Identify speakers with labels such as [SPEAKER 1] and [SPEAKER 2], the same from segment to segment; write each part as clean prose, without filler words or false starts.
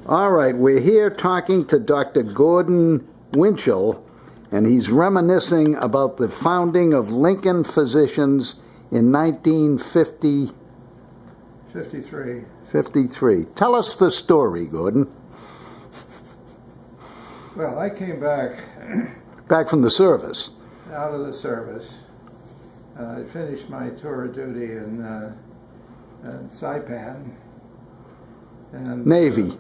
[SPEAKER 1] All right, we're here talking to Dr. Gordon Winchell, and he's reminiscing about the founding of Lincoln Physicians in 1950. 53. Tell us the story, Gordon.
[SPEAKER 2] Well, I came back
[SPEAKER 1] from the service.
[SPEAKER 2] Out of the service. I finished my tour of duty in Saipan. And,
[SPEAKER 1] Navy.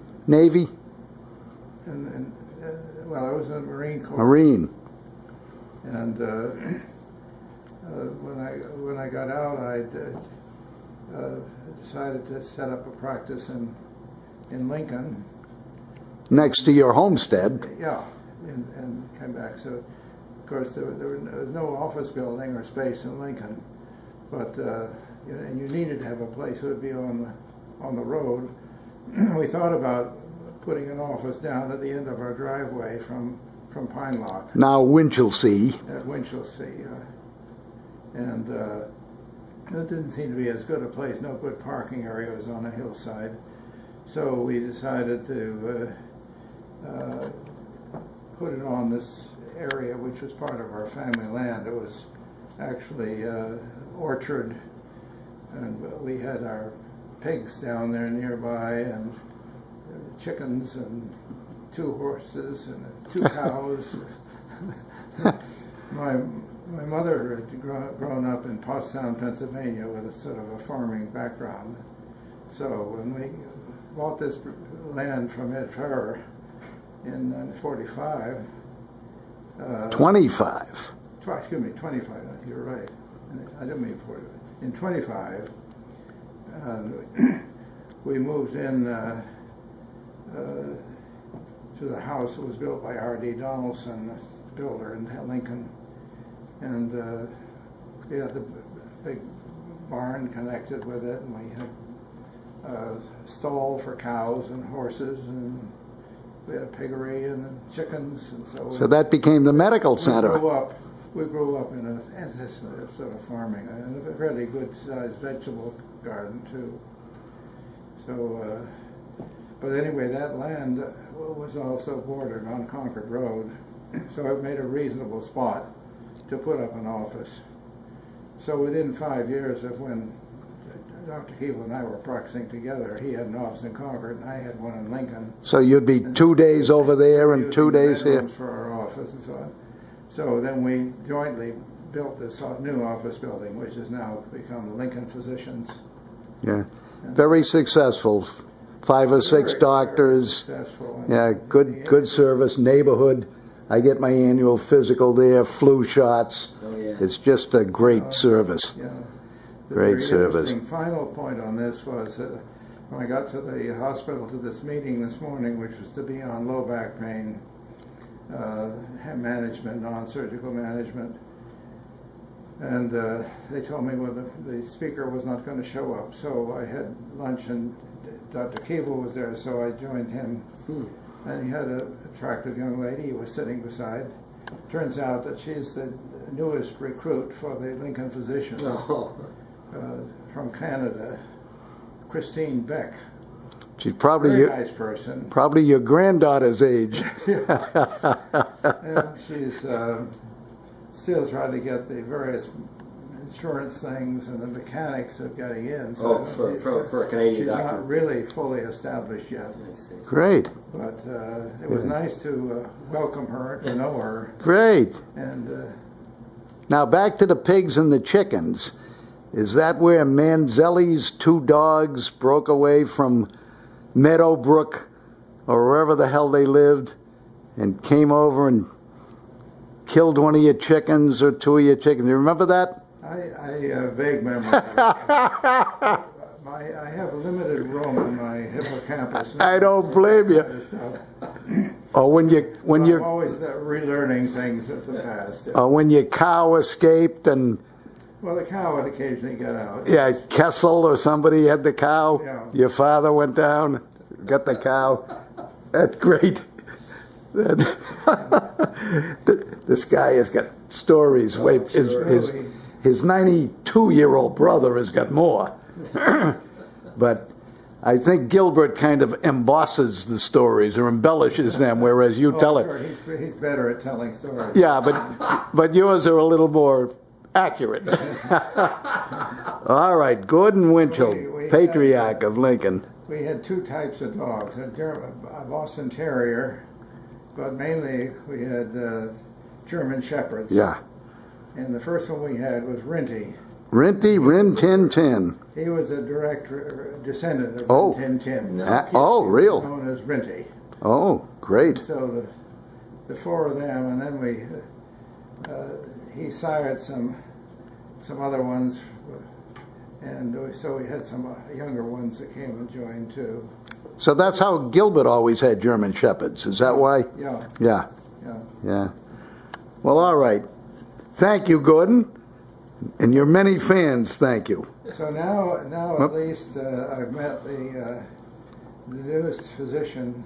[SPEAKER 2] Well, I was in the Marine Corps.
[SPEAKER 1] Marine.
[SPEAKER 2] And when I got out, I decided to set up a practice in Lincoln.
[SPEAKER 1] Next to your homestead.
[SPEAKER 2] Yeah, and came back. So, of course, there was no office building or space in Lincoln, but and you needed to have a place that would be on the road. We thought about putting an office down at the end of our driveway from Pine Lock.
[SPEAKER 1] Now Winchell C.
[SPEAKER 2] At Winchell C. And that didn't seem to be as good a place. No good parking area was on a hillside. So we decided to put it on this area, which was part of our family land. It was actually orchard, and we had our pigs down there nearby, and chickens, and 2 horses, and 2 cows. My mother had grown up in Pottstown, Pennsylvania, with a sort of a farming background. So when we bought this land from Ed Farrer in 45.
[SPEAKER 1] 25.
[SPEAKER 2] Excuse me, 25. You're right. I didn't mean 40. In 25, we moved in to the house that was built by R.D. Donaldson, the builder in Lincoln, and we had the big barn connected with it, and we had a stall for cows and horses, and we had a piggery and chickens, and
[SPEAKER 1] so that became the medical center.
[SPEAKER 2] We grew up in a sort of farming, and a fairly good-sized vegetable garden too. So, but anyway, that land was also bordered on Concord Road, so it made a reasonable spot to put up an office. So within 5 years of when Dr. Keeble and I were practicing together, he had an office in Concord, and I had one in Lincoln.
[SPEAKER 1] So you'd be 2 days over there and 2 days here?
[SPEAKER 2] For our office and so on. So then we jointly built this new office building, which has now become Lincoln Physicians.
[SPEAKER 1] Yeah, very successful. 5 or 6 doctors.
[SPEAKER 2] Very successful.
[SPEAKER 1] Yeah, good service, neighborhood. I get my annual physical there, flu shots.
[SPEAKER 3] Oh, yeah.
[SPEAKER 1] It's just a great service.
[SPEAKER 2] Yeah.
[SPEAKER 1] Great service.
[SPEAKER 2] The final point on this was that when I got to the hospital to this meeting this morning, which was to be on low back pain management, non-surgical management, and they told me, well, the speaker was not going to show up. So I had lunch, and Dr. Keeble was there, so I joined him. And he had an attractive young lady he was sitting beside. Turns out that she's the newest recruit for the Lincoln Physicians. From Canada, Christine Beck.
[SPEAKER 1] She's probably
[SPEAKER 2] very nice person.
[SPEAKER 1] Probably your granddaughter's age.
[SPEAKER 2] And she's still trying to get the various insurance things and the mechanics of getting in.
[SPEAKER 3] So for a Canadian doctor.
[SPEAKER 2] She's not really fully established yet.
[SPEAKER 3] I see.
[SPEAKER 1] Great.
[SPEAKER 2] But it was nice to welcome her, to know her.
[SPEAKER 1] Great.
[SPEAKER 2] And
[SPEAKER 1] now back to the pigs and the chickens. Is that where Manzelli's 2 dogs broke away from Meadowbrook or wherever the hell they lived and came over and killed one of your chickens or 2 of your chickens? You remember that?
[SPEAKER 2] I vague memory. I have limited room in my hippocampus.
[SPEAKER 1] I don't blame you. Or when you
[SPEAKER 2] I'm always relearning things of the past.
[SPEAKER 1] Or when your cow escaped and.
[SPEAKER 2] Well, the cow would occasionally get out.
[SPEAKER 1] Yeah, Kessel or somebody had the cow.
[SPEAKER 2] Yeah.
[SPEAKER 1] Your father went down, got the cow. That's great. This guy has got stories. Wait, his 92-year-old brother has got more. But I think Gilbert kind of embosses the stories or embellishes them, whereas you tell
[SPEAKER 2] Sure,
[SPEAKER 1] it.
[SPEAKER 2] he's better at telling stories.
[SPEAKER 1] Yeah, but yours are a little more accurate. All right, Gordon Winchell,
[SPEAKER 2] We
[SPEAKER 1] patriarch
[SPEAKER 2] had,
[SPEAKER 1] of Lincoln.
[SPEAKER 2] We had two types of dogs, a Boston Terrier, but mainly we had German Shepherds.
[SPEAKER 1] Yeah.
[SPEAKER 2] And the first one we had was Rinty.
[SPEAKER 1] Rinty, Rin Tin Tin.
[SPEAKER 2] He was a direct descendant of
[SPEAKER 1] Oh.
[SPEAKER 2] Rin Tin Tin.
[SPEAKER 3] No.
[SPEAKER 1] Oh, real?
[SPEAKER 2] Known as Rinty.
[SPEAKER 1] Oh, great.
[SPEAKER 2] So the four of them, and then he sired some other ones, and so we had some younger ones that came and joined too.
[SPEAKER 1] So that's how Gilbert always had German Shepherds. Is that why?
[SPEAKER 2] Yeah,
[SPEAKER 1] Yeah,
[SPEAKER 2] yeah.
[SPEAKER 1] yeah. Well, all right. Thank you, Gordon. And your many fans, thank you.
[SPEAKER 2] So now at least I've met the newest physician,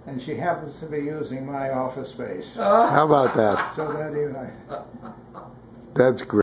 [SPEAKER 2] and she happens to be using my office space.
[SPEAKER 1] How about that?
[SPEAKER 2] So that even
[SPEAKER 1] That's great.